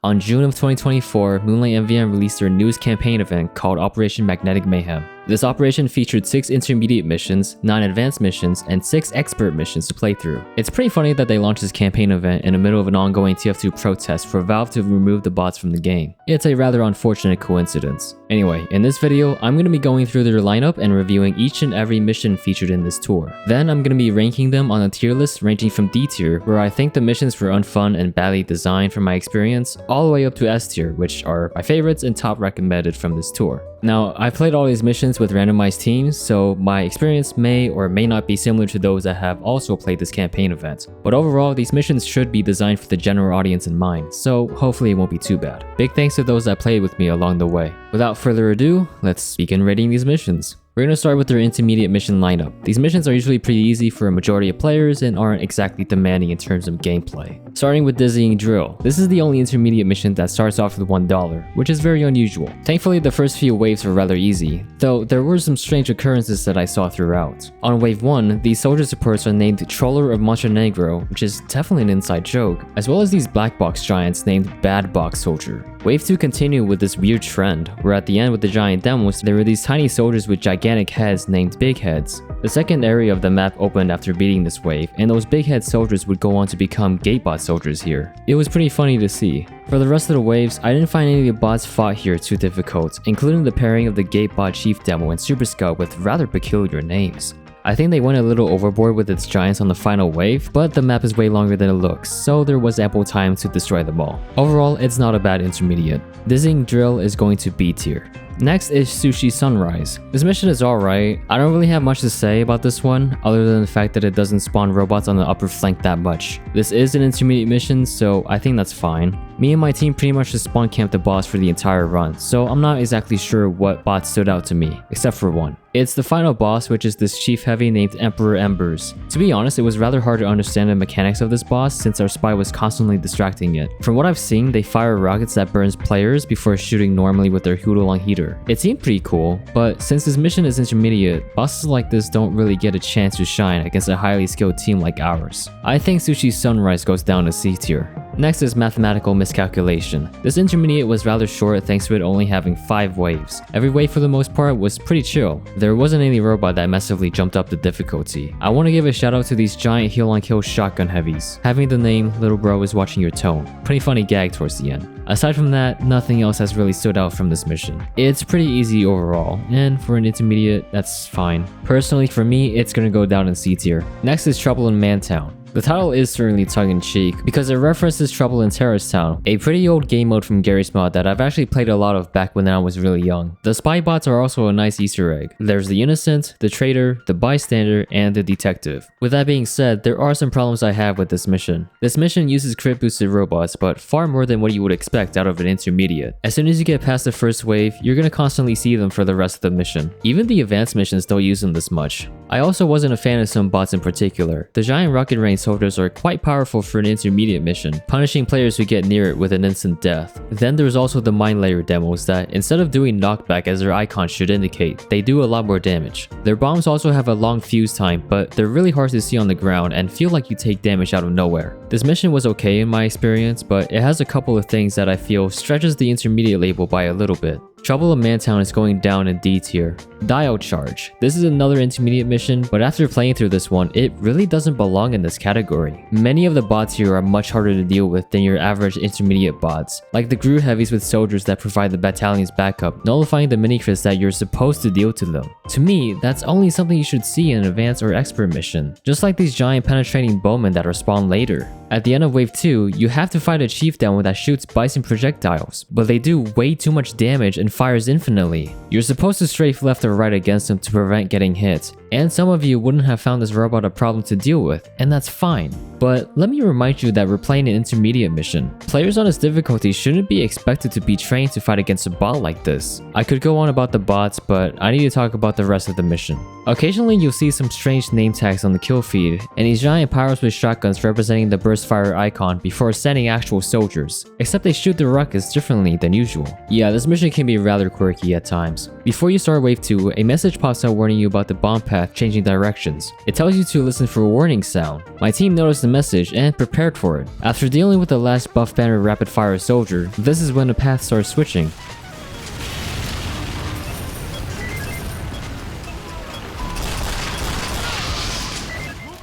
On June of 2024, Moonlight MvM released their newest campaign event called Operation Magnetic Mayhem. This operation featured 6 intermediate missions, 9 advanced missions, and 6 expert missions to play through. It's pretty funny that they launched this campaign event in the middle of an ongoing TF2 protest for Valve to remove the bots from the game. It's a rather unfortunate coincidence. Anyway, in this video, I'm going to be going through their lineup and reviewing each and every mission featured in this tour. Then I'm going to be ranking them on a tier list ranging from D tier, where I think the missions were unfun and badly designed from my experience, all the way up to S tier, which are my favorites and top recommended from this tour. Now, I played all these missions with randomized teams, so my experience may or may not be similar to those that have also played this campaign event. But overall, these missions should be designed for the general audience in mind, so hopefully it won't be too bad. Big thanks to those that played with me along the way. Without further ado, let's begin rating these missions. We're going to start with their intermediate mission lineup. These missions are usually pretty easy for a majority of players and aren't exactly demanding in terms of gameplay. Starting with Dizzying Drill. This is the only intermediate mission that starts off with $1, which is very unusual. Thankfully, the first few waves were rather easy, though there were some strange occurrences that I saw throughout. On wave 1, these soldier supports are named Troller of Montenegro, which is definitely an inside joke, as well as these black box giants named Bad Box Soldier. Wave 2 continued with this weird trend, where at the end with the giant demos, there were these tiny soldiers with gigantic heads named Big Heads. The second area of the map opened after beating this wave, and those big head soldiers would go on to become Gatebot soldiers here. It was pretty funny to see. For the rest of the waves, I didn't find any of the bots fought here too difficult, including the pairing of the Gatebot Chief demo and Super Scout with rather peculiar names. I think they went a little overboard with its giants on the final wave, but the map is way longer than it looks, so there was ample time to destroy them all. Overall, it's not a bad intermediate. Dizzying Drill is going to B tier. Next is Sushi Sunrise. This mission is alright. I don't really have much to say about this one, other than the fact that it doesn't spawn robots on the upper flank that much. This is an intermediate mission, so I think that's fine. Me and my team pretty much just spawn camped the boss for the entire run, so I'm not exactly sure what bot stood out to me, except for one. It's the final boss, which is this chief heavy named Emperor Embers. To be honest, it was rather hard to understand the mechanics of this boss since our spy was constantly distracting it. From what I've seen, they fire rockets that burns players before shooting normally with their Hudolong heater. It seemed pretty cool, but since this mission is intermediate, bosses like this don't really get a chance to shine against a highly skilled team like ours. I think Sushi Sunrise goes down to C tier. Next is Mathematical Miscalculation. This intermediate was rather short thanks to it only having 5 waves. Every wave for the most part was pretty chill. There wasn't any robot that massively jumped up the difficulty. I want to give a shout out to these giant heal-on-kill shotgun heavies. Having the name Little Bro is Watching Your Tone. Pretty funny gag towards the end. Aside from that, nothing else has really stood out from this mission. It's pretty easy overall, and for an intermediate, that's fine. Personally, for me, it's gonna go down in C tier. Next is Trouble in Mantown. The title is certainly tongue-in-cheek because it references Trouble in Terrace Town, a pretty old game mode from Garry's Mod that I've actually played a lot of back when I was really young. The spy bots are also a nice Easter egg. There's the innocent, the traitor, the bystander, and the detective. With that being said, there are some problems I have with this mission. This mission uses crit boosted robots, but far more than what you would expect out of an intermediate. As soon as you get past the first wave, you're gonna constantly see them for the rest of the mission. Even the advanced missions don't use them this much. I also wasn't a fan of some bots in particular. The giant rocket range soldiers are quite powerful for an intermediate mission, punishing players who get near it with an instant death. Then there's also the mine layer demos that, instead of doing knockback as their icon should indicate, they do a lot more damage. Their bombs also have a long fuse time, but they're really hard to see on the ground and feel like you take damage out of nowhere. This mission was okay in my experience, but it has a couple of things that I feel stretches the intermediate label by a little bit. Trouble in Mantown is going down in D tier. Diode Charge. This is another intermediate mission, but after playing through this one, it really doesn't belong in this category. Many of the bots here are much harder to deal with than your average intermediate bots, like the Groot heavies with soldiers that provide the battalion's backup, nullifying the mini-crits that you're supposed to deal to them. To me, that's only something you should see in an advanced or expert mission, just like these giant penetrating bowmen that are spawned later. At the end of wave 2, you have to fight a chief demo that shoots bison projectiles, but they do way too much damage and fires infinitely. You're supposed to strafe left or right against them to prevent getting hit, and some of you wouldn't have found this robot a problem to deal with, and that's fine. But let me remind you that we're playing an intermediate mission. Players on this difficulty shouldn't be expected to be trained to fight against a bot like this. I could go on about the bots, but I need to talk about the rest of the mission. Occasionally you'll see some strange name tags on the kill feed, and these giant pyros with shotguns representing the burst fire icon before sending actual soldiers, except they shoot the rockets differently than usual. Yeah, this mission can be rather quirky at times. Before you start wave 2, a message pops out warning you about the bomb pad path, changing directions. It tells you to listen for a warning sound. My team noticed the message and prepared for it. After dealing with the last buff banner rapid fire soldier, this is when the path starts switching.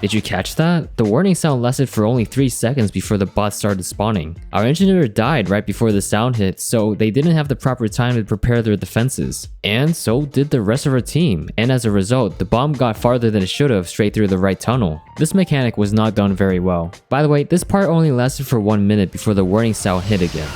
Did you catch that? The warning sound lasted for only 3 seconds before the bots started spawning. Our engineer died right before the sound hit, so they didn't have the proper time to prepare their defenses. And so did the rest of our team, and as a result, the bomb got farther than it should have straight through the right tunnel. This mechanic was not done very well. By the way, this part only lasted for 1 minute before the warning sound hit again.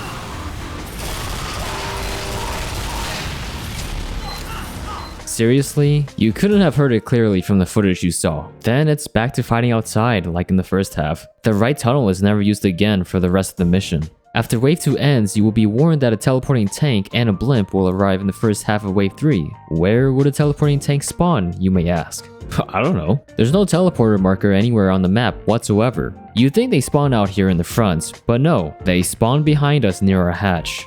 Seriously? You couldn't have heard it clearly from the footage you saw. Then it's back to fighting outside like in the first half. The right tunnel is never used again for the rest of the mission. After Wave 2 ends, you will be warned that a teleporting tank and a blimp will arrive in the first half of Wave 3. Where would a teleporting tank spawn, you may ask? I don't know. There's no teleporter marker anywhere on the map whatsoever. You'd think they spawn out here in the front, but no, they spawn behind us near our hatch.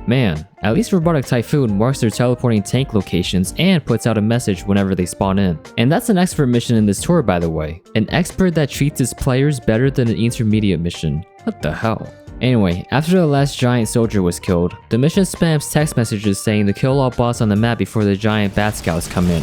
Man, at least Robotic Typhoon marks their teleporting tank locations and puts out a message whenever they spawn in. And that's an expert mission in this tour, by the way. An expert that treats his players better than an intermediate mission. What the hell? Anyway, after the last giant soldier was killed, the mission spams text messages saying to kill all bots on the map before the giant bat scouts come in.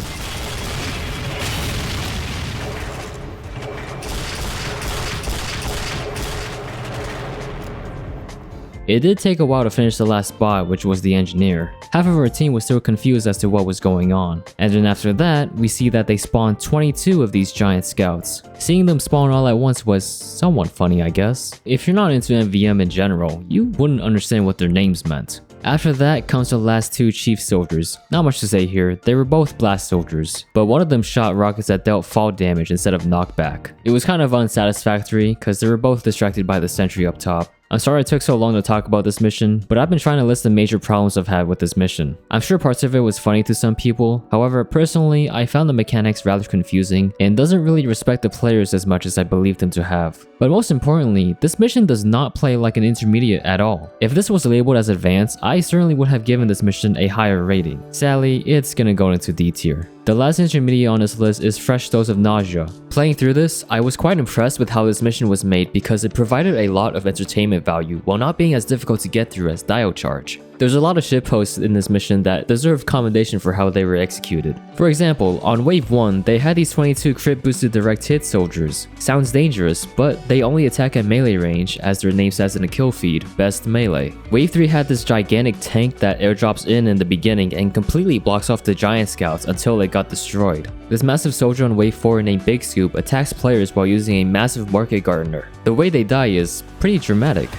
It did take a while to finish the last bot, which was the engineer. Half of our team was still confused as to what was going on. And then after that, we see that they spawned 22 of these giant scouts. Seeing them spawn all at once was somewhat funny, I guess. If you're not into MvM in general, you wouldn't understand what their names meant. After that comes the last 2 chief soldiers. Not much to say here, they were both blast soldiers, but one of them shot rockets that dealt fall damage instead of knockback. It was kind of unsatisfactory because they were both distracted by the sentry up top. I'm sorry it took so long to talk about this mission, but I've been trying to list the major problems I've had with this mission. I'm sure parts of it was funny to some people, however personally I found the mechanics rather confusing and doesn't really respect the players as much as I believed them to have. But most importantly, this mission does not play like an intermediate at all. If this was labeled as advanced, I certainly would have given this mission a higher rating. Sadly, it's gonna go into D tier. The last intermediate on this list is Fresh Dose of Nausea. Playing through this, I was quite impressed with how this mission was made because it provided a lot of entertainment value while not being as difficult to get through as Diode Charge. There's a lot of shitposts in this mission that deserve commendation for how they were executed. For example, on Wave 1, they had these 22 crit boosted direct hit soldiers. Sounds dangerous, but they only attack at melee range, as their name says in the kill feed, best melee. Wave 3 had this gigantic tank that airdrops in the beginning and completely blocks off the giant scouts until it got destroyed. This massive soldier on Wave 4 named Big Scoop attacks players while using a massive market gardener. The way they die is pretty dramatic.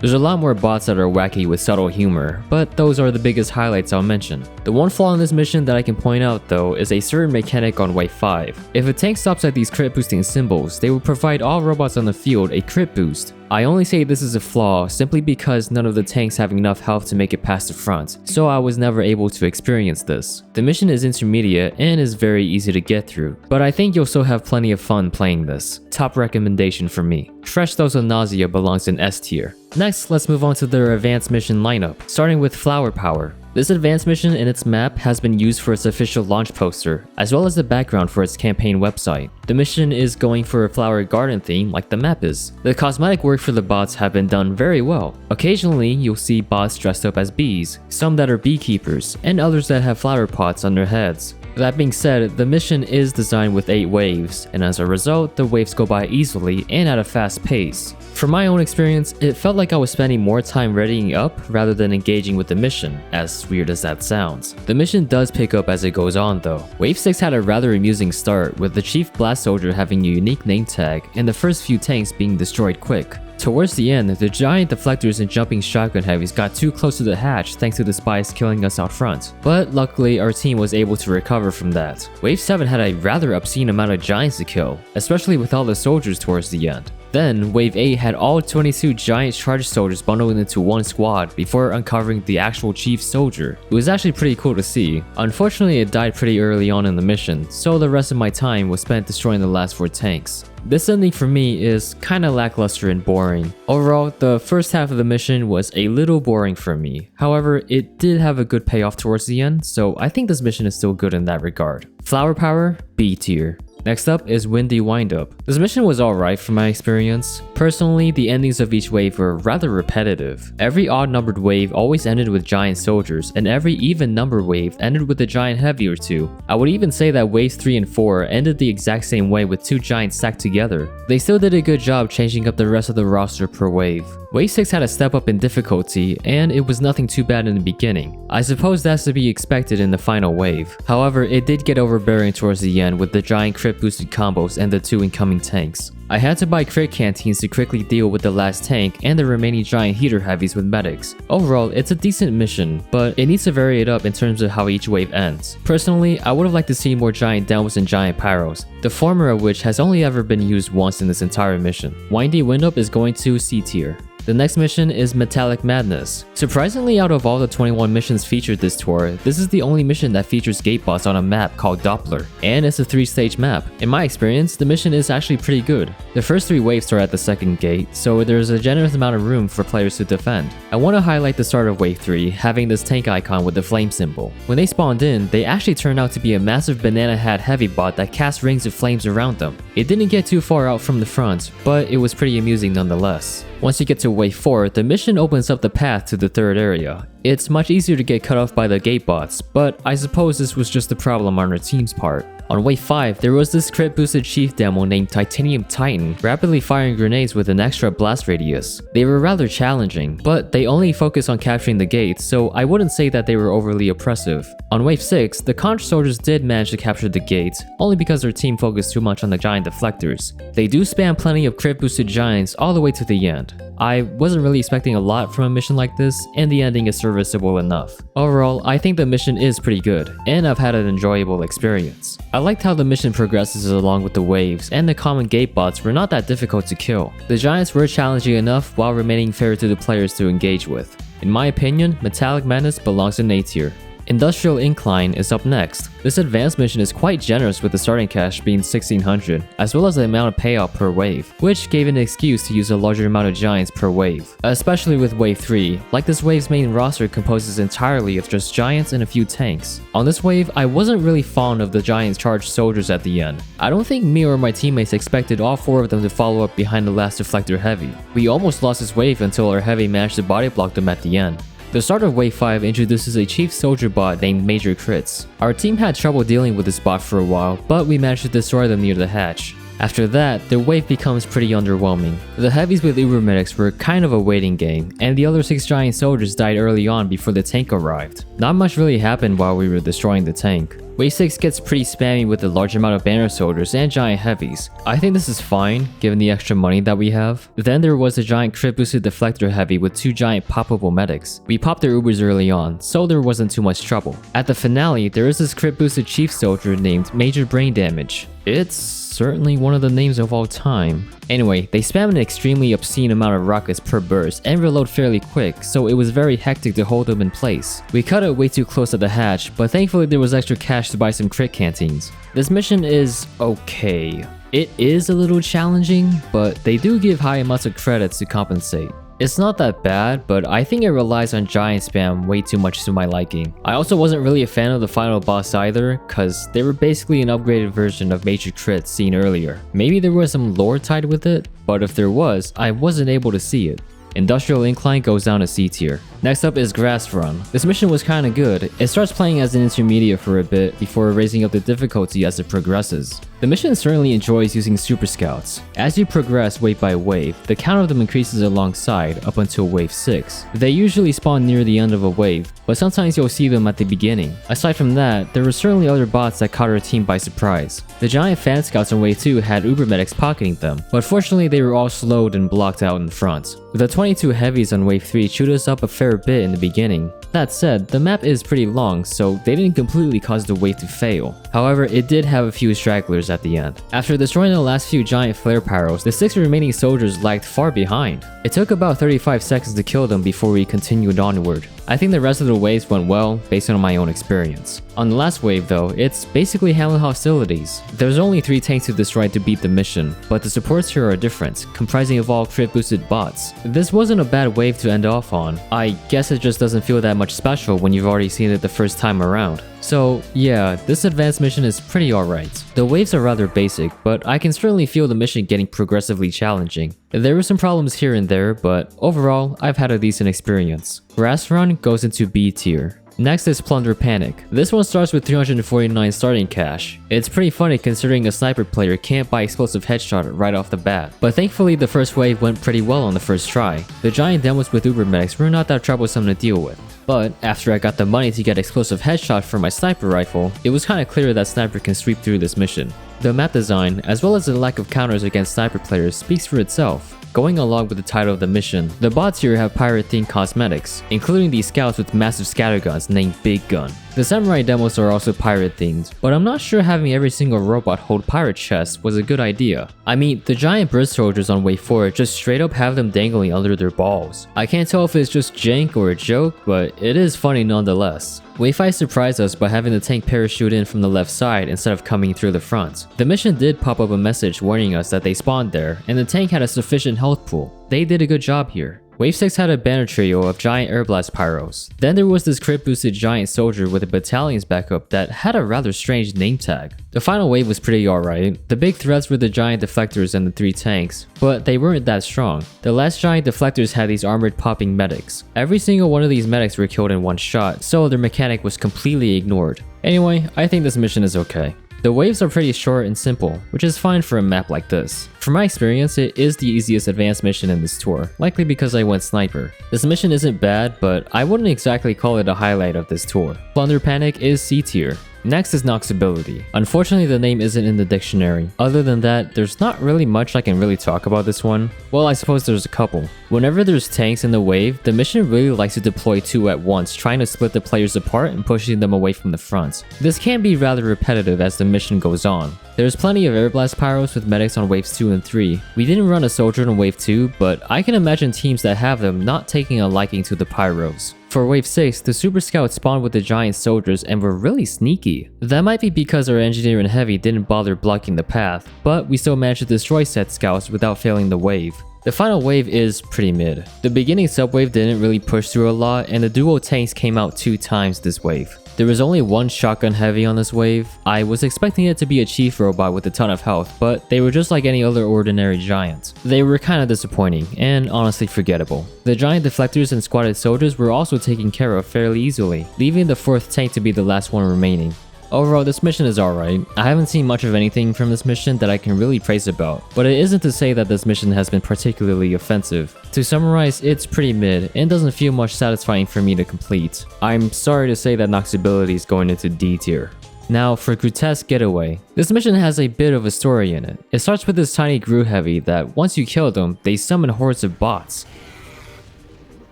There's a lot more bots that are wacky with subtle humor, but those are the biggest highlights I'll mention. The one flaw in this mission that I can point out though is a certain mechanic on Wave 5. If a tank stops at these crit boosting symbols, they will provide all robots on the field a crit boost. I only say this is a flaw simply because none of the tanks have enough health to make it past the front, so I was never able to experience this. The mission is intermediate and is very easy to get through, but I think you'll still have plenty of fun playing this. Top recommendation for me. Fresh Dose of Nausea belongs in S tier. Next, let's move on to their advanced mission lineup, starting with Flower Power. This advanced mission in its map has been used for its official launch poster, as well as the background for its campaign website. The mission is going for a flower garden theme like the map is. The cosmetic work for the bots have been done very well. Occasionally, you'll see bots dressed up as bees, some that are beekeepers, and others that have flower pots on their heads. That being said, the mission is designed with 8 waves, and as a result, the waves go by easily and at a fast pace. From my own experience, it felt like I was spending more time readying up rather than engaging with the mission, as weird as that sounds. The mission does pick up as it goes on though. Wave 6 had a rather amusing start, with the Chief Blast Soldier having a unique name tag and the first few tanks being destroyed quick. Towards the end, the giant deflectors and jumping shotgun heavies got too close to the hatch thanks to the spies killing us out front. But luckily, our team was able to recover from that. Wave 7 had a rather obscene amount of giants to kill, especially with all the soldiers towards the end. Then, Wave 8 had all 22 giant charge soldiers bundled into one squad before uncovering the actual chief soldier. It was actually pretty cool to see. Unfortunately, it died pretty early on in the mission, so the rest of my time was spent destroying the last 4 tanks. This ending for me is kinda lackluster and boring. Overall, the first half of the mission was a little boring for me. However, it did have a good payoff towards the end, so I think this mission is still good in that regard. Flower power, B tier. Next up is Windy Windup. This mission was alright from my experience. Personally, the endings of each wave were rather repetitive. Every odd-numbered wave always ended with giant soldiers, and every even-number wave ended with a giant heavy or 2. I would even say that waves 3 and 4 ended the exact same way with 2 giants stacked together. They still did a good job changing up the rest of the roster per wave. Wave 6 had a step up in difficulty, and it was nothing too bad in the beginning. I suppose that's to be expected in the final wave. However, it did get overbearing towards the end with the giant crit boosted combos and the 2 incoming tanks. I had to buy crit canteens to quickly deal with the last tank and the remaining giant heater heavies with medics. Overall, it's a decent mission, but it needs to vary it up in terms of how each wave ends. Personally, I would have liked to see more giant downwards and giant pyros, the former of which has only ever been used once in this entire mission. Windy Windup is going to C tier. The next mission is Metallic Madness. Surprisingly, out of all the 21 missions featured this tour, this is the only mission that features gate bots on a map called Doppler, and it's a 3-stage map. In my experience, the mission is actually pretty good. The first 3 waves start at the second gate, so there's a generous amount of room for players to defend. I want to highlight the start of wave 3, having this tank icon with the flame symbol. When they spawned in, they actually turned out to be a massive banana hat heavy bot that cast rings of flames around them. It didn't get too far out from the front, but it was pretty amusing nonetheless. Once you get to wave 4, the mission opens up the path to the third area. It's much easier to get cut off by the gate bots, but I suppose this was just a problem on our team's part. On wave 5, there was this crit boosted chief demo named Titanium Titan, rapidly firing grenades with an extra blast radius. They were rather challenging, but they only focus on capturing the gates, so I wouldn't say that they were overly oppressive. On wave 6, the Contra soldiers did manage to capture the gates, only because their team focused too much on the giant deflectors. They do spam plenty of crit boosted giants all the way to the end. I wasn't really expecting a lot from a mission like this, and the ending is serviceable enough. Overall, I think the mission is pretty good, and I've had an enjoyable experience. I liked how the mission progresses along with the waves, and the common gate bots were not that difficult to kill. The giants were challenging enough while remaining fair to the players to engage with. In my opinion, Metallic Madness belongs in A tier. Industrial Incline is up next. This advanced mission is quite generous with the starting cash being 1600, as well as the amount of payout per wave, which gave an excuse to use a larger amount of giants per wave. Especially with wave 3, like this wave's main roster composes entirely of just giants and a few tanks. On this wave, I wasn't really fond of the giant charge soldiers at the end. I don't think me or my teammates expected all 4 of them to follow up behind the last deflector heavy. We almost lost this wave until our heavy managed to body block them at the end. The start of wave 5 introduces a chief soldier bot named Major Crits. Our team had trouble dealing with this bot for a while, but we managed to destroy them near the hatch. After that, the wave becomes pretty underwhelming. The heavies with Uber medics were kind of a waiting game, and the other 6 giant soldiers died early on before the tank arrived. Not much really happened while we were destroying the tank. Wave 6 gets pretty spammy with a large amount of banner soldiers and giant heavies. I think this is fine, given the extra money that we have. Then there was a giant crit boosted deflector heavy with 2 giant poppable medics. We popped their Ubers early on, so there wasn't too much trouble. At the finale, there is this crit boosted chief soldier named Major Brain Damage. It's certainly one of the names of all time. Anyway, they spam an extremely obscene amount of rockets per burst and reload fairly quick, so it was very hectic to hold them in place. We cut it way too close to the hatch, but thankfully there was extra cash to buy some crit canteens. This mission is okay. It is a little challenging, but they do give high amounts of credits to compensate. It's not that bad, but I think it relies on giant spam way too much to my liking. I also wasn't really a fan of the final boss either, cause they were basically an upgraded version of Major Crit seen earlier. Maybe there was some lore tied with it, but if there was, I wasn't able to see it. Industrial Incline goes down to C tier. Next up is Grass Run. This mission was kinda good. It starts playing as an intermediate for a bit before raising up the difficulty as it progresses. The mission certainly enjoys using Super Scouts. As you progress wave by wave, the count of them increases alongside up until wave 6. They usually spawn near the end of a wave, but sometimes you'll see them at the beginning. Aside from that, there were certainly other bots that caught our team by surprise. The giant fan scouts on wave 2 had Uber medics pocketing them, but fortunately they were all slowed and blocked out in front. The 22 heavies on wave 3 chewed us up a fair bit in the beginning. That said, the map is pretty long, so they didn't completely cause the wave to fail. However, it did have a few stragglers soldiers at the end. After destroying the last few giant flare pyros, the 6 remaining soldiers lagged far behind. It took about 35 seconds to kill them before we continued onward. I think the rest of the waves went well based on my own experience. On the last wave though, it's basically handling hostilities. There's only 3 tanks to destroy to beat the mission, but the supports here are different, comprising of all crit boosted bots. This wasn't a bad wave to end off on. I guess it just doesn't feel that much special when you've already seen it the first time around. So yeah, this advanced mission is pretty alright. The waves are rather basic, but I can certainly feel the mission getting progressively challenging. There were some problems here and there, but overall, I've had a decent experience. Grass Run goes into B tier. Next is Plunder Panic. This one starts with 349 starting cash. It's pretty funny considering a sniper player can't buy explosive headshot right off the bat. But thankfully the first wave went pretty well on the first try. The giant demos with Uber medics were not that troublesome to deal with. But after I got the money to get explosive headshot for my sniper rifle, it was kinda clear that sniper can sweep through this mission. The map design, as well as the lack of counters against sniper players, speaks for itself. Going along with the title of the mission, the bots here have pirate-themed cosmetics, including these scouts with massive scatterguns named Big Gun. The samurai demos are also pirate-themed, but I'm not sure having every single robot hold pirate chests was a good idea. I mean, the giant bird soldiers on wave 4 just straight up have them dangling under their balls. I can't tell if it's just jank or a joke, but it is funny nonetheless. Wave 5 surprised us by having the tank parachute in from the left side instead of coming through the front. The mission did pop up a message warning us that they spawned there, and the tank had a sufficient health pool. They did a good job here. Wave 6 had a banner trio of giant air blast pyros. Then there was this crit boosted giant soldier with a battalion's backup that had a rather strange name tag. The final wave was pretty alright. The big threats were the giant deflectors and the 3 tanks, but they weren't that strong. The last giant deflectors had these armored popping medics. Every single one of these medics were killed in one shot, so their mechanic was completely ignored. Anyway, I think this mission is okay. The waves are pretty short and simple, which is fine for a map like this. From my experience, it is the easiest advanced mission in this tour, likely because I went sniper. This mission isn't bad, but I wouldn't exactly call it a highlight of this tour. Plunder Panic is C tier. Next is Noxibility. Unfortunately, the name isn't in the dictionary. Other than that, there's not really much I can really talk about this one. Well, I suppose there's a couple. Whenever there's tanks in the wave, the mission really likes to deploy 2 at once, trying to split the players apart and pushing them away from the front. This can be rather repetitive as the mission goes on. There's plenty of air blast pyros with medics on waves 2 and 3. We didn't run a soldier on wave 2, but I can imagine teams that have them not taking a liking to the pyros. For wave 6, the super scouts spawned with the giant soldiers and were really sneaky. That might be because our engineer and heavy didn't bother blocking the path, but we still managed to destroy said scouts without failing the wave. The final wave is pretty mid. The beginning subwave didn't really push through a lot, and the duo tanks came out 2 times this wave. There was only 1 shotgun heavy on this wave. I was expecting it to be a chief robot with a ton of health, but they were just like any other ordinary giant. They were kinda disappointing, and honestly forgettable. The giant deflectors and squatted soldiers were also taken care of fairly easily, leaving the 4th tank to be the last one remaining. Overall, this mission is alright. I haven't seen much of anything from this mission that I can really praise about, but it isn't to say that this mission has been particularly offensive. To summarize, it's pretty mid, and doesn't feel much satisfying for me to complete. I'm sorry to say that Noxibility is going into D tier. Now for Grutesque Getaway. This mission has a bit of a story in it. It starts with this tiny Gru heavy that once you kill them, they summon hordes of bots.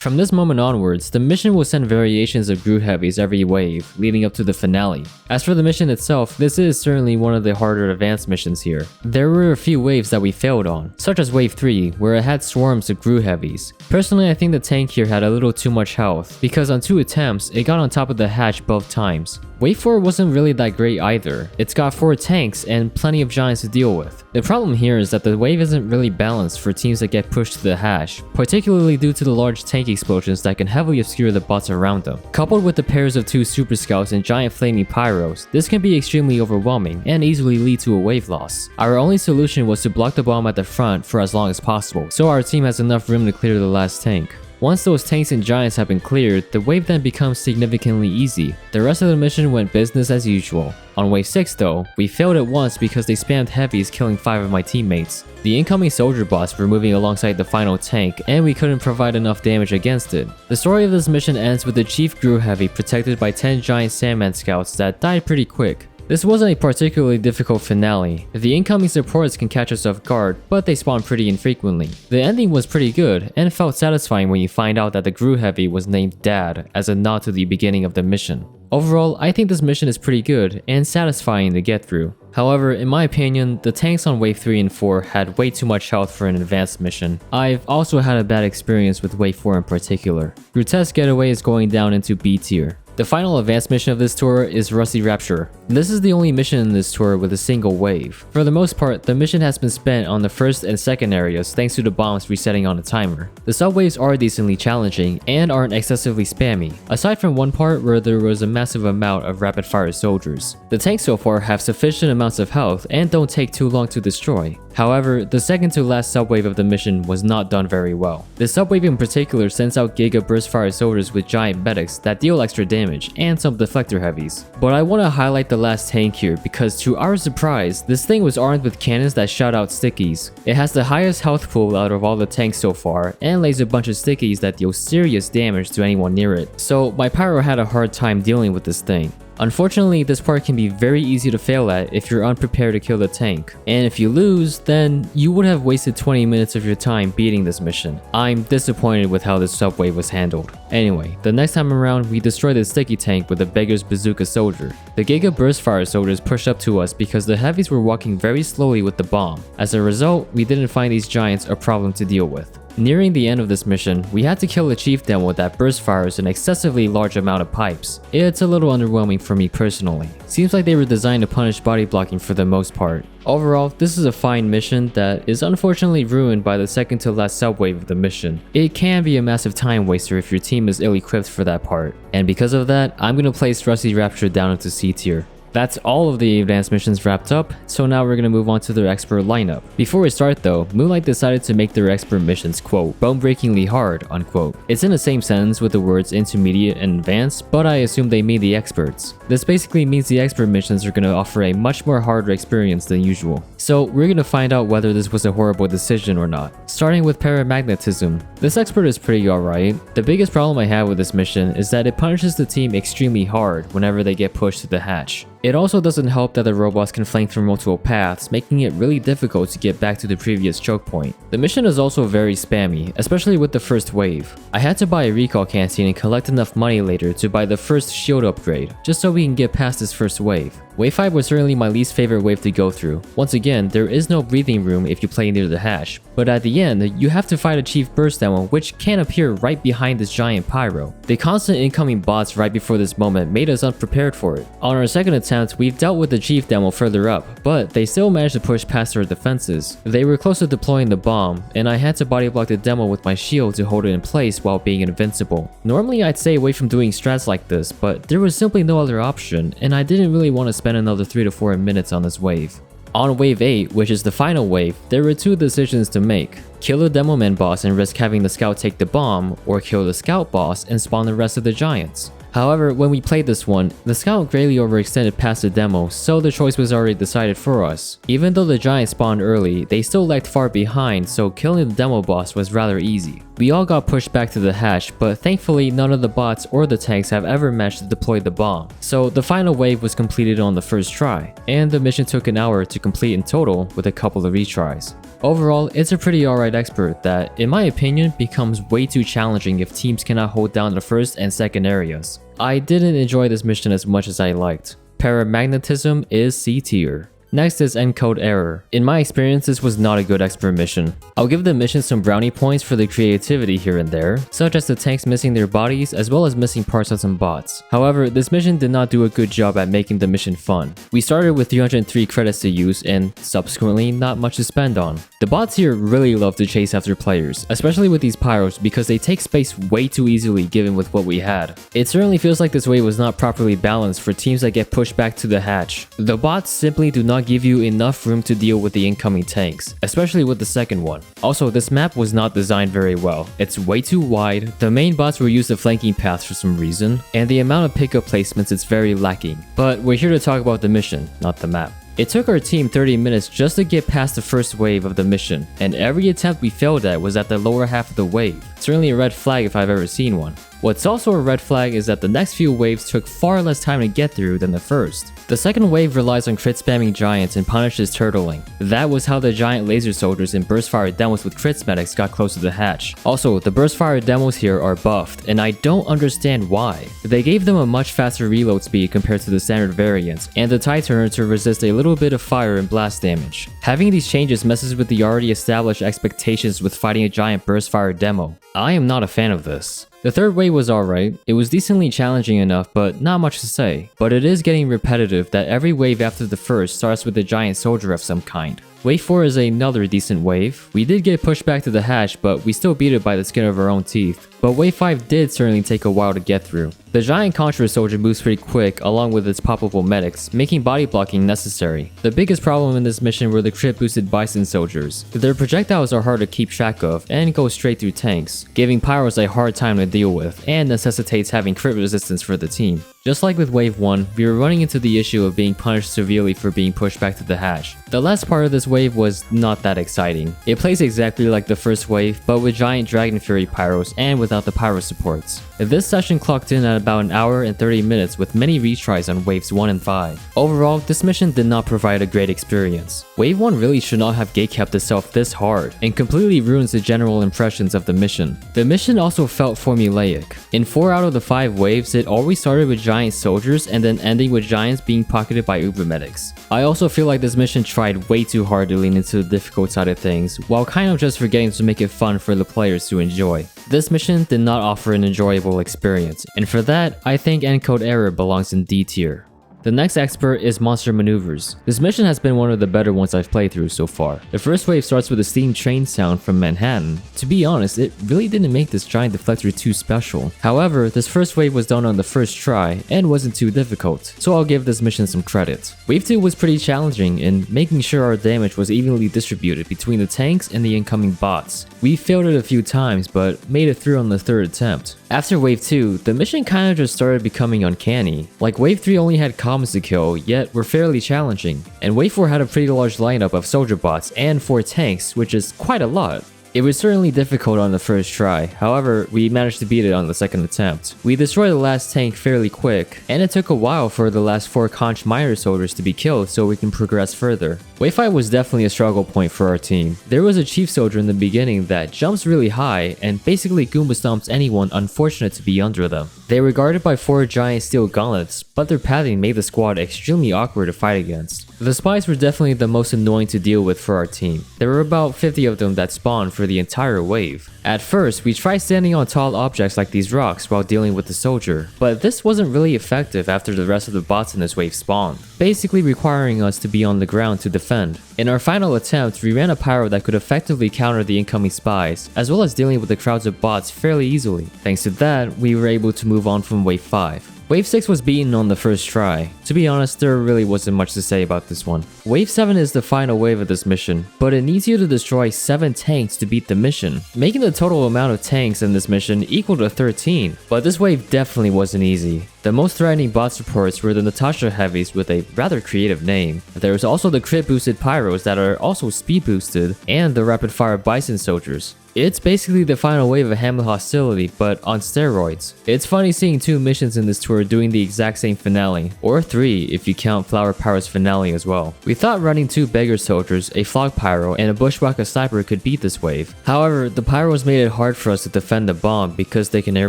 From this moment onwards, the mission will send variations of Gru heavies every wave, leading up to the finale. As for the mission itself, this is certainly one of the harder advanced missions here. There were a few waves that we failed on, such as wave 3, where it had swarms of Gru heavies. Personally, I think the tank here had a little too much health, because on 2 attempts, it got on top of the hatch both times. Wave 4 wasn't really that great either. It's got 4 tanks and plenty of giants to deal with. The problem here is that the wave isn't really balanced for teams that get pushed to the hatch, particularly due to the large tank explosions that can heavily obscure the bots around them. Coupled with the pairs of 2 super scouts and giant flaming pyros, this can be extremely overwhelming and easily lead to a wave loss. Our only solution was to block the bomb at the front for as long as possible, so our team has enough room to clear the last tank. Once those tanks and giants have been cleared, the wave then becomes significantly easy. The rest of the mission went business as usual. On wave 6 though, we failed it once because they spammed heavies killing 5 of my teammates. The incoming soldier bots were moving alongside the final tank and we couldn't provide enough damage against it. The story of this mission ends with the chief Gru heavy protected by 10 giant Sandman scouts that died pretty quick. This wasn't a particularly difficult finale. The incoming supports can catch us off guard, but they spawn pretty infrequently. The ending was pretty good, and felt satisfying when you find out that the Gru Heavy was named Dad as a nod to the beginning of the mission. Overall, I think this mission is pretty good and satisfying to get through. However, in my opinion, the tanks on Wave 3 and 4 had way too much health for an advanced mission. I've also had a bad experience with Wave 4 in particular. Grutesque Getaway is going down into B tier. The final advanced mission of this tour is Rusty Rapture. This is the only mission in this tour with a single wave. For the most part, the mission has been spent on the first and second areas thanks to the bombs resetting on a timer. The sub-waves are decently challenging and aren't excessively spammy, aside from one part where there was a massive amount of rapid fire soldiers. The tanks so far have sufficient amounts of health and don't take too long to destroy. However, the second to last subwave of the mission was not done very well. The subwave in particular sends out Giga Burst Fire soldiers with giant medics that deal extra damage and some deflector heavies. But I want to highlight the last tank here because to our surprise, this thing was armed with cannons that shout out stickies. It has the highest health pool out of all the tanks so far and lays a bunch of stickies that deal serious damage to anyone near it. So my pyro had a hard time dealing with this thing. Unfortunately, this part can be very easy to fail at if you're unprepared to kill the tank. And if you lose, then you would have wasted 20 minutes of your time beating this mission. I'm disappointed with how this subwave was handled. Anyway, the next time around, we destroyed the sticky tank with a Beggar's Bazooka soldier. The Giga Burst Fire soldiers pushed up to us because the heavies were walking very slowly with the bomb. As a result, we didn't find these giants a problem to deal with. Nearing the end of this mission, we had to kill a chief demo that burst fires an excessively large amount of pipes. It's a little underwhelming for me personally. Seems like they were designed to punish body blocking for the most part. Overall, this is a fine mission that is unfortunately ruined by the second to last subwave of the mission. It can be a massive time waster if your team is ill-equipped for that part. And because of that, I'm gonna place Rusty Rapture down into C tier. That's all of the advanced missions wrapped up, so now we're gonna move on to their expert lineup. Before we start though, Moonlight decided to make their expert missions quote, bone-breakingly hard, unquote. It's in the same sentence with the words intermediate and advanced, but I assume they mean the experts. This basically means the expert missions are gonna offer a much more harder experience than usual. So we're gonna find out whether this was a horrible decision or not. Starting with Paramagnetism. This expert is pretty alright. The biggest problem I have with this mission is that it punishes the team extremely hard whenever they get pushed to the hatch. It also doesn't help that the robots can flank through multiple paths, making it really difficult to get back to the previous choke point. The mission is also very spammy, especially with the first wave. I had to buy a recall canteen and collect enough money later to buy the first shield upgrade, just so we can get past this first wave. Wave 5 was certainly my least favorite wave to go through. Once again, there is no breathing room if you play near the hatch, but at the end, you have to fight a chief burst demo which can appear right behind this giant pyro. The constant incoming bots right before this moment made us unprepared for it. On our second attempt, we've dealt with the chief demo further up, but they still managed to push past our defenses. They were close to deploying the bomb, and I had to body block the demo with my shield to hold it in place while being invincible. Normally I'd stay away from doing strats like this, but there was simply no other option, and I didn't really want to spend another 3 to 4 minutes on this wave. On wave 8, which is the final wave, there were two decisions to make. Kill the Demo Man boss and risk having the scout take the bomb, or kill the scout boss and spawn the rest of the giants. However, when we played this one, the scout greatly overextended past the demo, so the choice was already decided for us. Even though the giants spawned early, they still lagged far behind, so killing the demo boss was rather easy. We all got pushed back to the hatch, but thankfully none of the bots or the tanks have ever managed to deploy the bomb. So the final wave was completed on the first try, and the mission took an hour to complete in total with a couple of retries. Overall, it's a pretty alright expert that, in my opinion, becomes way too challenging if teams cannot hold down the first and second areas. I didn't enjoy this mission as much as I liked. Paramagnetism is C tier. Next is Encode Error. In my experience, this was not a good expert mission. I'll give the mission some brownie points for the creativity here and there, such as the tanks missing their bodies as well as missing parts on some bots. However, this mission did not do a good job at making the mission fun. We started with 303 credits to use and subsequently not much to spend on. The bots here really love to chase after players, especially with these pyros because they take space way too easily given with what we had. It certainly feels like this wave was not properly balanced for teams that get pushed back to the hatch. The bots simply do not give you enough room to deal with the incoming tanks, especially with the second one. Also, this map was not designed very well. It's way too wide, the main bots were used as flanking paths for some reason, and the amount of pickup placements is very lacking. But we're here to talk about the mission, not the map. It took our team 30 minutes just to get past the first wave of the mission, and every attempt we failed at was at the lower half of the wave. Certainly a red flag if I've ever seen one. What's also a red flag is that the next few waves took far less time to get through than the first. The second wave relies on crit spamming giants and punishes turtling. That was how the giant laser soldiers and burst fire demos with crits medics got close to the hatch. Also, the burst fire demos here are buffed, and I don't understand why. They gave them a much faster reload speed compared to the standard variant, and the tie turner to resist a little bit of fire and blast damage. Having these changes messes with the already established expectations with fighting a giant burst fire demo. I am not a fan of this. The third wave was alright, it was decently challenging enough but not much to say, but it is getting repetitive that every wave after the first starts with a giant soldier of some kind. Wave 4 is another decent wave. We did get pushed back to the hatch, but we still beat it by the skin of our own teeth. But wave 5 did certainly take a while to get through. The giant Contra soldier moves pretty quick along with its poppable medics, making body blocking necessary. The biggest problem in this mission were the crit boosted Bison soldiers. Their projectiles are hard to keep track of and go straight through tanks, giving pyros a hard time to deal with and necessitates having crit resistance for the team. Just like with wave 1, we were running into the issue of being punished severely for being pushed back to the hatch. The last part of this wave was not that exciting. It plays exactly like the first wave, but with giant Dragon Fury pyros and without the pyro supports. This session clocked in at about an hour and 30 minutes with many retries on waves 1 and 5. Overall, this mission did not provide a great experience. Wave 1 really should not have gatekept itself this hard, and completely ruins the general impressions of the mission. The mission also felt formulaic. In 4 out of the 5 waves, it always started with giant soldiers and then ending with giants being pocketed by uber medics. I also feel like this mission tried way too hard to lean into the difficult side of things, while kind of just forgetting to make it fun for the players to enjoy. This mission did not offer an enjoyable experience, and for that, I think Encode Error belongs in D tier. The next expert is Monster Maneuvers. This mission has been one of the better ones I've played through so far. The first wave starts with a steam train sound from Manhattan. To be honest, it really didn't make this giant deflector too special. However, this first wave was done on the first try and wasn't too difficult, so I'll give this mission some credit. Wave 2 was pretty challenging in making sure our damage was evenly distributed between the tanks and the incoming bots. We failed it a few times, but made it through on the third attempt. After wave 2, the mission kinda just started becoming uncanny. Like wave 3 only had comms to kill, yet were fairly challenging. And wave 4 had a pretty large lineup of soldier bots and 4 tanks, which is quite a lot. It was certainly difficult on the first try, however, we managed to beat it on the second attempt. We destroyed the last tank fairly quick, and it took a while for the last 4 conch miner soldiers to be killed so we can progress further. Wave 5 was definitely a struggle point for our team. There was a chief soldier in the beginning that jumps really high and basically Goomba stomps anyone unfortunate to be under them. They were guarded by 4 giant steel gauntlets, but their pathing made the squad extremely awkward to fight against. The spies were definitely the most annoying to deal with for our team. There were about 50 of them that spawned for the entire wave. At first, we tried standing on tall objects like these rocks while dealing with the soldier, but this wasn't really effective after the rest of the bots in this wave spawned, basically requiring us to be on the ground to defend. In our final attempt, we ran a pyro that could effectively counter the incoming spies, as well as dealing with the crowds of bots fairly easily. Thanks to that, we were able to move on from wave 5. Wave 6 was beaten on the first try. To be honest, there really wasn't much to say about this one. Wave 7 is the final wave of this mission, but it needs you to destroy 7 tanks to beat the mission, making the total amount of tanks in this mission equal to 13. But this wave definitely wasn't easy. The most threatening bot supports were the Natasha heavies with a rather creative name. There was also the crit boosted pyros that are also speed boosted, and the rapid fire bison soldiers. It's basically the final wave of Hamlet hostility, but on steroids. It's funny seeing 2 missions in this tour doing the exact same finale, or 3 if you count Flower Power's finale as well. We thought running 2 beggar soldiers, a flog pyro, and a bushwhacker sniper could beat this wave. However, the pyros made it hard for us to defend the bomb because they can air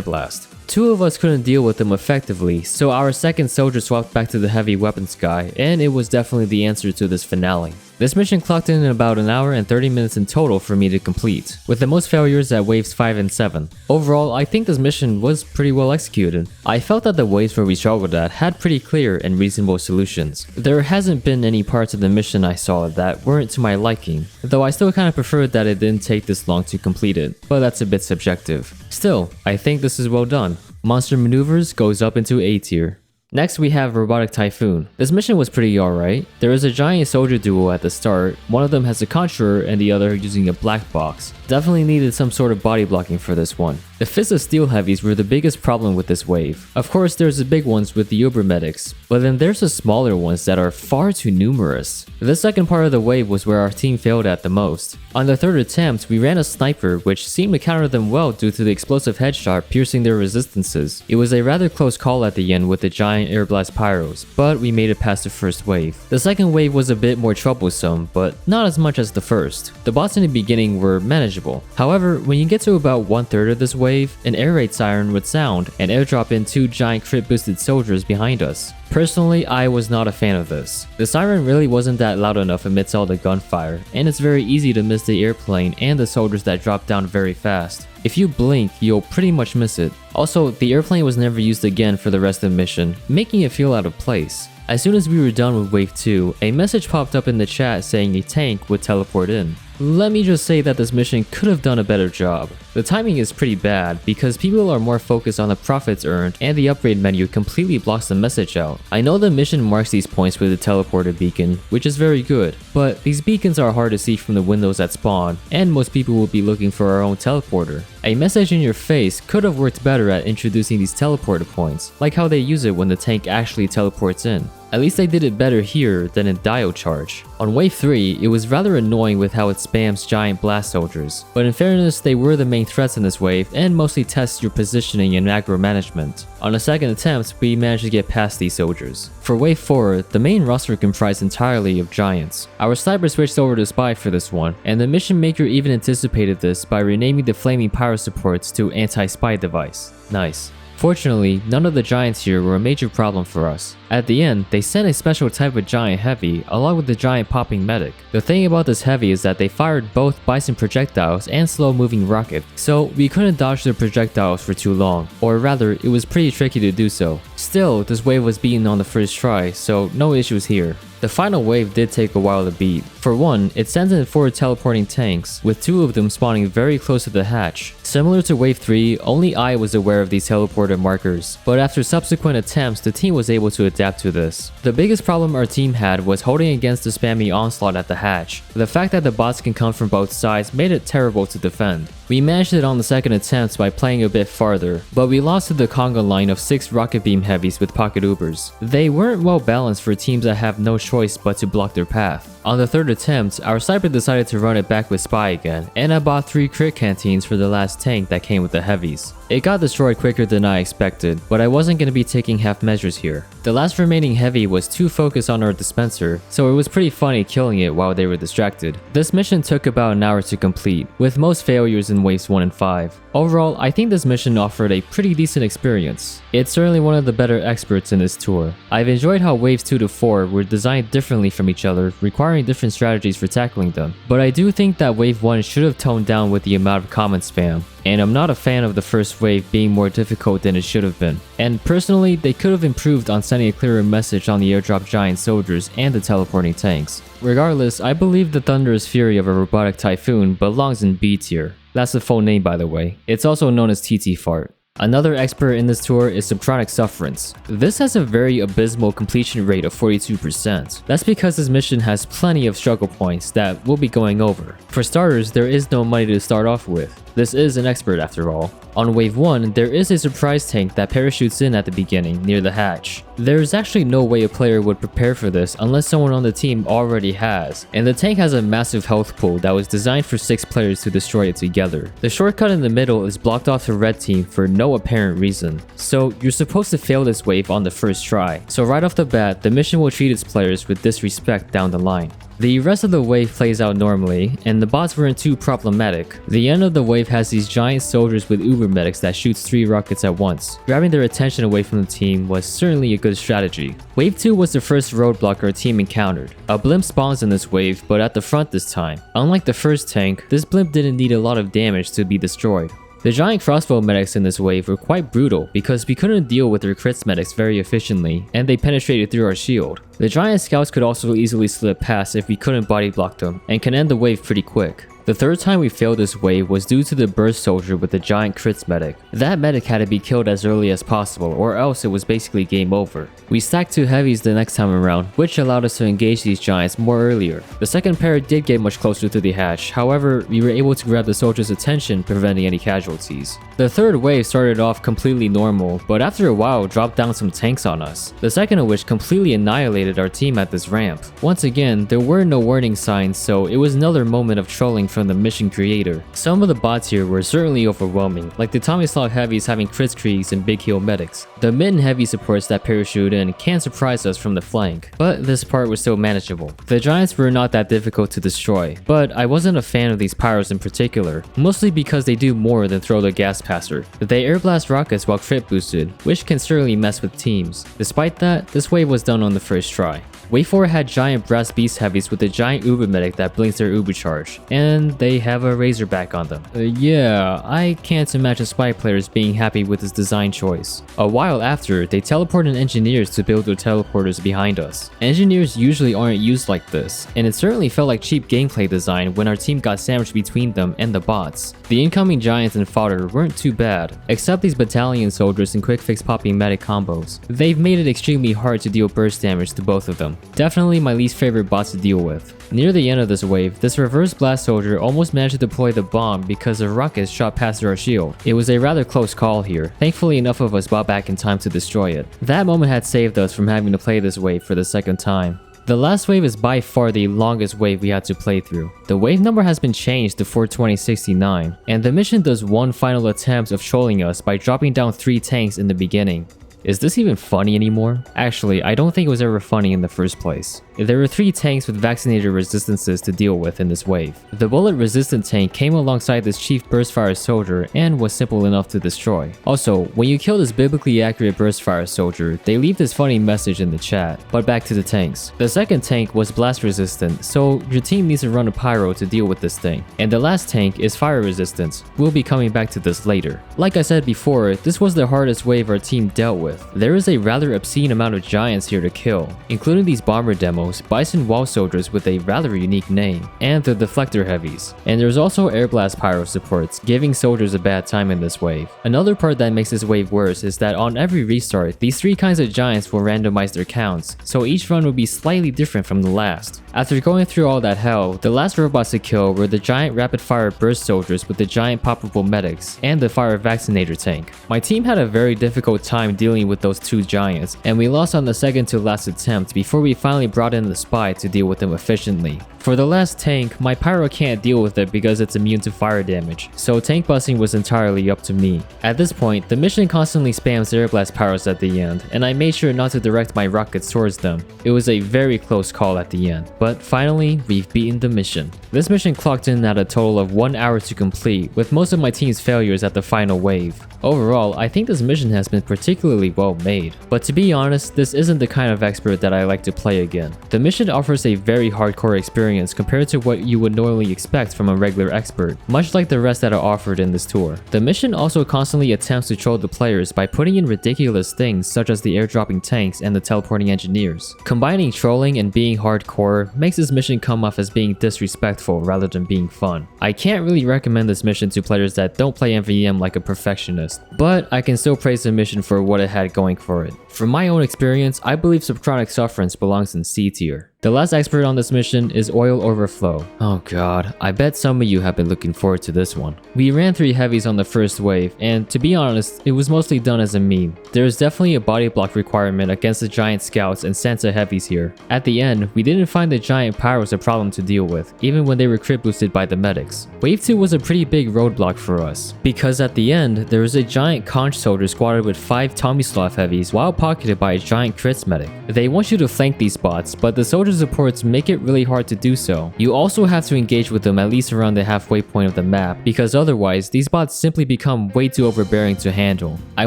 blast. 2 of us couldn't deal with them effectively, so our second soldier swapped back to the heavy weapons guy, and it was definitely the answer to this finale. This mission clocked in about an hour and 30 minutes in total for me to complete, with the most failures at waves 5 and 7. Overall, I think this mission was pretty well executed. I felt that the waves where we struggled at had pretty clear and reasonable solutions. There hasn't been any parts of the mission I saw that weren't to my liking, though I still kinda preferred that it didn't take this long to complete it, but that's a bit subjective. Still, I think this is well done. Monster Maneuvers goes up into A tier. Next we have Robotic Typhoon. This mission was pretty alright. There is a giant soldier duo at the start, one of them has a conjurer and the other using a black box. Definitely needed some sort of body blocking for this one. The Fist of Steel heavies were the biggest problem with this wave. Of course, there's the big ones with the Uber medics, but then there's the smaller ones that are far too numerous. The second part of the wave was where our team failed at the most. On the third attempt, we ran a sniper which seemed to counter them well due to the explosive headshot piercing their resistances. It was a rather close call at the end with the giant air blast pyros, but we made it past the first wave. The second wave was a bit more troublesome, but not as much as the first. The bots in the beginning were manageable. However, when you get to about 1/3 of this wave, an air raid siren would sound and airdrop in 2 giant crit boosted soldiers behind us. Personally, I was not a fan of this. The siren really wasn't that loud enough amidst all the gunfire, and it's very easy to miss the airplane and the soldiers that drop down very fast. If you blink, you'll pretty much miss it. Also, the airplane was never used again for the rest of the mission, making it feel out of place. As soon as we were done with Wave 2, a message popped up in the chat saying a tank would teleport in. Let me just say that this mission could have done a better job. The timing is pretty bad because people are more focused on the profits earned and the upgrade menu completely blocks the message out. I know the mission marks these points with a teleporter beacon, which is very good, but these beacons are hard to see from the windows at spawn, and most people will be looking for our own teleporter. A message in your face could have worked better at introducing these teleporter points, like how they use it when the tank actually teleports in. At least they did it better here than in Diode Charge. On Wave 3, it was rather annoying with how it spams giant blast soldiers, but in fairness, they were the main threats in this wave and mostly test your positioning and aggro management. On the second attempt, we managed to get past these soldiers. For Wave 4, the main roster comprised entirely of giants. Our sniper switched over to Spy for this one, and the mission maker even anticipated this by renaming the flaming pyro supports to anti-spy device. Nice. Fortunately, none of the giants here were a major problem for us. At the end, they sent a special type of giant heavy along with the giant popping medic. The thing about this heavy is that they fired both Bison projectiles and slow moving rocket, so we couldn't dodge their projectiles for too long, or rather, it was pretty tricky to do so. Still, this wave was beaten on the first try, so no issues here. The final wave did take a while to beat. For one, it sends in 4 teleporting tanks, with 2 of them spawning very close to the hatch. Similar to Wave 3, only I was aware of these teleporter markers, but after subsequent attempts, the team was able to adapt to this. The biggest problem our team had was holding against the spammy onslaught at the hatch. The fact that the bots can come from both sides made it terrible to defend. We managed it on the second attempt by playing a bit farther, but we lost to the conga line of 6 rocket beam heavies with pocket ubers. They weren't well balanced for teams that have no choice but to block their path. On the third attempt, our sniper decided to run it back with Spy again, and I bought 3 crit canteens for the last tank that came with the heavies. It got destroyed quicker than I expected, but I wasn't going to be taking half measures here. The last remaining heavy was too focused on our dispenser, so it was pretty funny killing it while they were distracted. This mission took about an hour to complete, with most failures in waves 1 and 5. Overall, I think this mission offered a pretty decent experience. It's certainly one of the better experts in this tour. I've enjoyed how waves 2 to 4 were designed differently from each other, requiring different strategies for tackling them. But I do think that wave 1 should have toned down with the amount of comment spam. And I'm not a fan of the first wave being more difficult than it should have been. And personally, they could have improved on sending a clearer message on the airdrop giant soldiers and the teleporting tanks. Regardless, I believe the thunderous fury of a Robotic Typhoon belongs in B tier. That's the full name, by the way. It's also known as TT Fart. Another expert in this tour is Subchronic Sufference. This has a very abysmal completion rate of 42%. That's because this mission has plenty of struggle points that we'll be going over. For starters, there is no money to start off with. This is an expert after all. On wave 1, there is a surprise tank that parachutes in at the beginning near the hatch. There is actually no way a player would prepare for this unless someone on the team already has, and the tank has a massive health pool that was designed for 6 players to destroy it together. The shortcut in the middle is blocked off to red team for no apparent reason, so you're supposed to fail this wave on the first try. So right off the bat, the mission will treat its players with disrespect down the line. The rest of the wave plays out normally, and the bots weren't too problematic. The end of the wave has these giant soldiers with uber medics that shoots 3 rockets at once. Grabbing their attention away from the team was certainly a good strategy. Wave 2 was the first roadblock our team encountered. A blimp spawns in this wave, but at the front this time. Unlike the first tank, this blimp didn't need a lot of damage to be destroyed. The giant crossbow medics in this wave were quite brutal because we couldn't deal with their crits medics very efficiently, and they penetrated through our shield. The giant scouts could also easily slip past if we couldn't body block them, and can end the wave pretty quick. The third time we failed this wave was due to the burst soldier with the giant crits medic. That medic had to be killed as early as possible, or else it was basically game over. We stacked 2 heavies the next time around, which allowed us to engage these giants more earlier. The second pair did get much closer to the hatch, however, we were able to grab the soldier's attention, preventing any casualties. The third wave started off completely normal, but after a while dropped down some tanks on us, the second of which completely annihilated our team at this ramp. Once again, there were no warning signs, so it was another moment of trolling from the mission creator. Some of the bots here were certainly overwhelming, like the Tomislav heavies having crit creeks and big heal medics. The mitten heavy supports that parachute in can surprise us from the flank, but this part was still manageable. The giants were not that difficult to destroy, but I wasn't a fan of these pyros in particular, mostly because they do more than throw the gas passer. They airblast rockets while crit boosted, which can certainly mess with teams. Despite that, this wave was done on the first try. Wave 4 had giant brass beast heavies with a giant Uber medic that blinks their Uber charge, and they have a Razorback on them. Yeah, I can't imagine spy players being happy with this design choice. A while after, they teleported engineers to build their teleporters behind us. Engineers usually aren't used like this, and it certainly felt like cheap gameplay design when our team got sandwiched between them and the bots. The incoming giants and fodder weren't too bad, except these battalion soldiers and quick fix popping medic combos. They've made it extremely hard to deal burst damage to both of them. Definitely my least favorite bot to deal with. Near the end of this wave, this reverse blast soldier almost managed to deploy the bomb because a rocket shot past our shield. It was a rather close call here. Thankfully enough of us bought back in time to destroy it. That moment had saved us from having to play this wave for the second time. The last wave is by far the longest wave we had to play through. The wave number has been changed to 42069, and the mission does one final attempt of trolling us by dropping down 3 tanks in the beginning. Is this even funny anymore? Actually, I don't think it was ever funny in the first place. There were 3 tanks with vaccinator resistances to deal with in this wave. The bullet resistant tank came alongside this chief burst fire soldier and was simple enough to destroy. Also, when you kill this biblically accurate burst fire soldier, they leave this funny message in the chat. But back to the tanks. The second tank was blast resistant, so your team needs to run a pyro to deal with this thing. And the last tank is fire resistant. We'll be coming back to this later. Like I said before, this was the hardest wave our team dealt with. There is a rather obscene amount of giants here to kill, including these bomber demos, Bison wall soldiers with a rather unique name, and the deflector heavies. And there's also air blast pyro supports, giving soldiers a bad time in this wave. Another part that makes this wave worse is that on every restart, these 3 kinds of giants will randomize their counts, so each run will be slightly different from the last. After going through all that hell, the last robots to kill were the giant rapid fire burst soldiers with the giant poppable medics, and the fire vaccinator tank. My team had a very difficult time dealing with those 2 giants, and we lost on the second to last attempt before we finally brought in the spy to deal with them efficiently. For the last tank, my pyro can't deal with it because it's immune to fire damage, so tank busting was entirely up to me. At this point, the mission constantly spams air blast pyros at the end, and I made sure not to direct my rockets towards them. It was a very close call at the end, but finally, we've beaten the mission. This mission clocked in at a total of 1 hour to complete, with most of my team's failures at the final wave. Overall, I think this mission has been particularly well made, but to be honest, this isn't the kind of expert that I like to play again. The mission offers a very hardcore experience compared to what you would normally expect from a regular expert, much like the rest that are offered in this tour. The mission also constantly attempts to troll the players by putting in ridiculous things such as the airdropping tanks and the teleporting engineers. Combining trolling and being hardcore makes this mission come off as being disrespectful rather than being fun. I can't really recommend this mission to players that don't play MvM like a perfectionist, but I can still praise the mission for what it had going for it. From my own experience, I believe Subchronic Sufference belongs in C tier. The last expert on this mission is Oil Overflow. Oh god, I bet some of you have been looking forward to this one. We ran 3 heavies on the first wave, and to be honest, it was mostly done as a meme. There is definitely a body block requirement against the giant scouts and Santa heavies here. At the end, we didn't find the giant pyros a problem to deal with, even when they were crit boosted by the medics. Wave 2 was a pretty big roadblock for us, because at the end, there was a giant conch soldier squatted with 5 Tomislav heavies while pocketed by a giant crits medic. They want you to flank these bots, but the soldier supports make it really hard to do so. You also have to engage with them at least around the halfway point of the map, because otherwise, these bots simply become way too overbearing to handle. I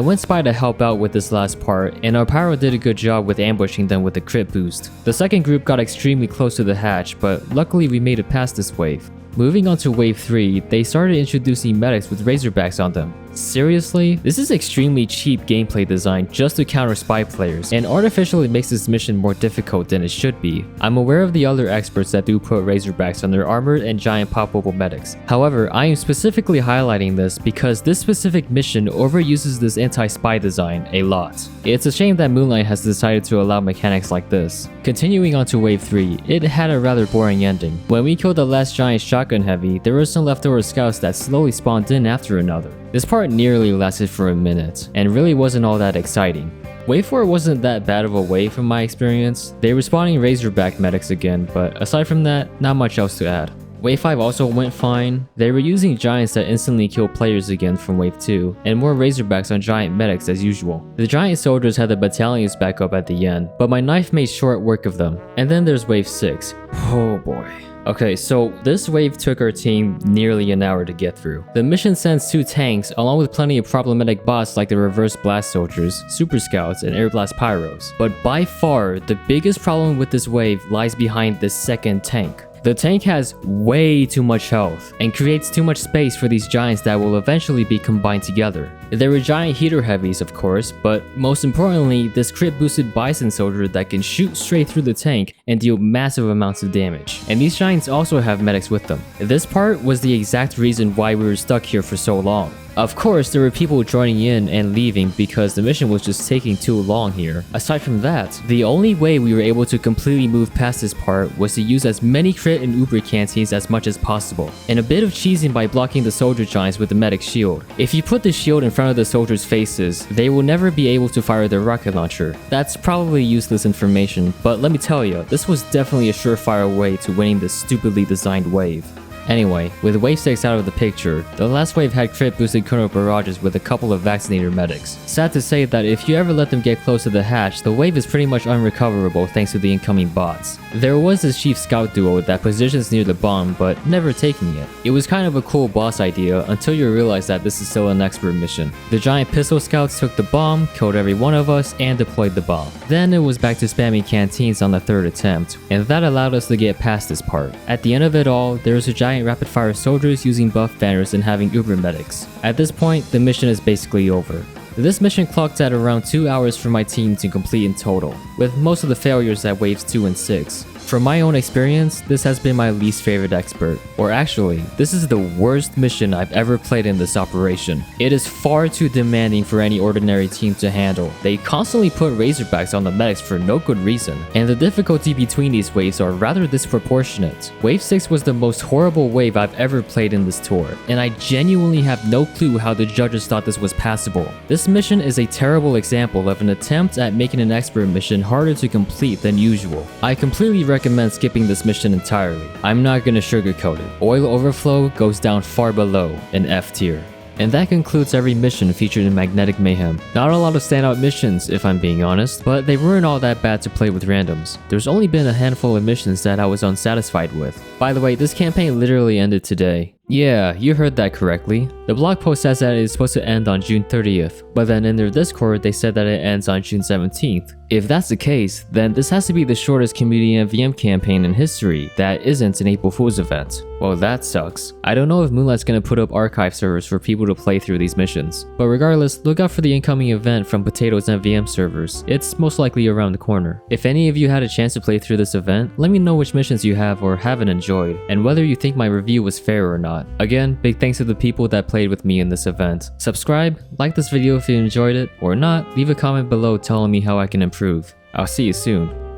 went spy to help out with this last part, and our pyro did a good job with ambushing them with the crit boost. The second group got extremely close to the hatch, but luckily we made it past this wave. Moving on to Wave 3, they started introducing medics with Razorbacks on them. Seriously? This is extremely cheap gameplay design just to counter spy players, and artificially makes this mission more difficult than it should be. I'm aware of the other experts that do put Razorbacks on their armored and giant poppable medics. However, I am specifically highlighting this because this specific mission overuses this anti-spy design a lot. It's a shame that Moonlight has decided to allow mechanics like this. Continuing on to Wave 3, it had a rather boring ending. When we killed the last giant shotgun heavy, there were some leftover scouts that slowly spawned in after another. This part nearly lasted for a minute, and really wasn't all that exciting. Wave 4 wasn't that bad of a wave from my experience. They were spawning Razorback medics again, but aside from that, not much else to add. Wave 5 also went fine. They were using giants that instantly kill players again from Wave 2, and more Razorbacks on giant medics as usual. The giant soldiers had the battalions back up at the end, but my knife made short work of them. And then there's Wave 6. Oh boy. Okay, so this wave took our team nearly an hour to get through. The mission sends 2 tanks along with plenty of problematic bots like the Reverse Blast Soldiers, Super Scouts, and Air Blast Pyros. But by far, the biggest problem with this wave lies behind this second tank. The tank has way too much health and creates too much space for these giants that will eventually be combined together. There were giant heater heavies of course, but most importantly, this crit boosted bison soldier that can shoot straight through the tank and deal massive amounts of damage. And these giants also have medics with them. This part was the exact reason why we were stuck here for so long. Of course, there were people joining in and leaving because the mission was just taking too long here. Aside from that, the only way we were able to completely move past this part was to use as many crit and uber canteens as much as possible, and a bit of cheesing by blocking the soldier giants with the medic shield. If you put the shield in front of the soldiers' faces, they will never be able to fire their rocket launcher. That's probably useless information, but let me tell you, this was definitely a surefire way to winning this stupidly designed wave. Anyway, with Wave 6 out of the picture, the last wave had crit boosted Colonel barrages with a couple of vaccinator medics. Sad to say that if you ever let them get close to the hatch, the wave is pretty much unrecoverable thanks to the incoming bots. There was this Chief Scout duo that positions near the bomb, but never taking it. It was kind of a cool boss idea until you realize that this is still an expert mission. The giant pistol scouts took the bomb, killed every one of us, and deployed the bomb. Then it was back to spamming canteens on the 3rd attempt, and that allowed us to get past this part. At the end of it all, there was a giant rapid-fire soldiers using buff banners and having uber medics. At this point, the mission is basically over. This mission clocked at around 2 hours for my team to complete in total, with most of the failures at waves 2 and 6. From my own experience, this has been my least favorite expert. Or actually, this is the worst mission I've ever played in this operation. It is far too demanding for any ordinary team to handle. They constantly put Razorbacks on the medics for no good reason, and the difficulty between these waves are rather disproportionate. Wave 6 was the most horrible wave I've ever played in this tour, and I genuinely have no clue how the judges thought this was passable. This mission is a terrible example of an attempt at making an expert mission harder to complete than usual. I completely recommend skipping this mission entirely. I'm not gonna sugarcoat it. Oil Overflow goes down far below an F tier. And that concludes every mission featured in Magnetic Mayhem. Not a lot of standout missions, if I'm being honest, but they weren't all that bad to play with randoms. There's only been a handful of missions that I was unsatisfied with. By the way, this campaign literally ended today. Yeah, you heard that correctly. The blog post says that it is supposed to end on June 30th, but then in their Discord they said that it ends on June 17th. If that's the case, then this has to be the shortest Community MvM campaign in history that isn't an April Fool's event. Well, that sucks. I don't know if Moonlight's gonna put up archive servers for people to play through these missions. But regardless, look out for the incoming event from Potato's MvM servers. It's most likely around the corner. If any of you had a chance to play through this event, let me know which missions you have or haven't enjoyed, and whether you think my review was fair or not. Again, big thanks to the people that played with me in this event. Subscribe, like this video if you enjoyed it, or not, leave a comment below telling me how I can improve. I'll see you soon.